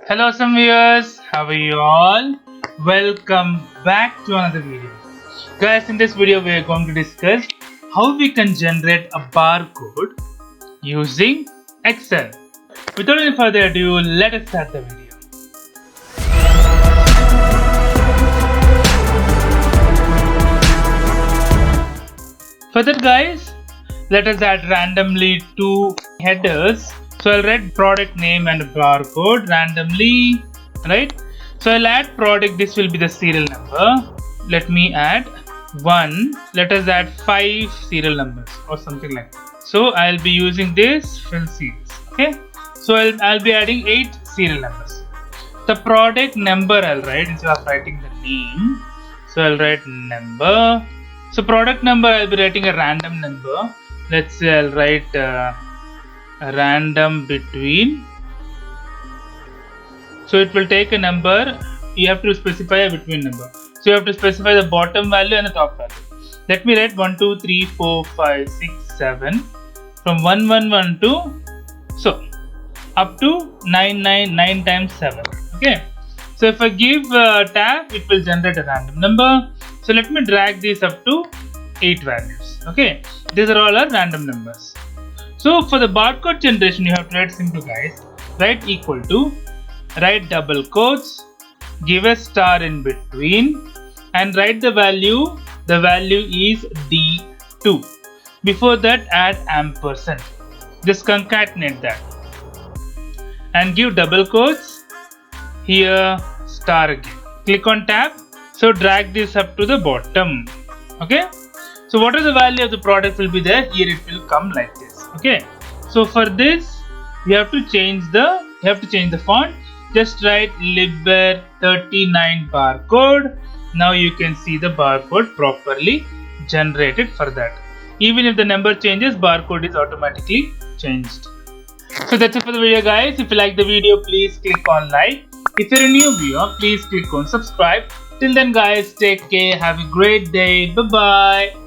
Hello some viewers, how are you all? Welcome back to another video. Guys, in this video we are going to discuss how we can generate a barcode using Excel. Without any further ado, let us start the video. For that guys, let us add randomly two headers. So I'll write product name and barcode randomly, right? So I'll add product, this will be the serial number. Let me add 1, let us add 5 serial numbers or something like that. So I'll be using this fill series, okay? So I'll be adding 8 serial numbers. The product number I'll write instead of writing the name. So I'll write number. So product number I'll be writing a random number. Let's say I'll write a random between. So it will take a number. You have to specify a between number. So you have to specify the bottom value and the top value. Let me write 1, 2, 3, 4, 5, 6, 7. From 1, 1, 1 to so up to 9, 9, 9 times 7. Okay. So if I give a tab, it will generate a random number. So let me drag this up to 8 values. Okay. These are all our random numbers. So for the barcode generation, you have to write simple guys. Write equal to, write double quotes, give a star in between, and write the value. The value is D2. Before that, add ampersand. Just concatenate that. And give double quotes. Here, star again. Click on tab. So drag this up to the bottom. Okay. So what is the value of the product will be there. Here it will come like this. Okay. So for this, you have to change the font. Just write Libre 39 barcode. Now you can see the barcode properly generated for that. Even if the number changes, barcode is automatically changed. So that's it for the video guys. If you like the video, please click on like. If you're a new viewer, please click on subscribe. Till then guys, take care. Have a great day. Bye bye.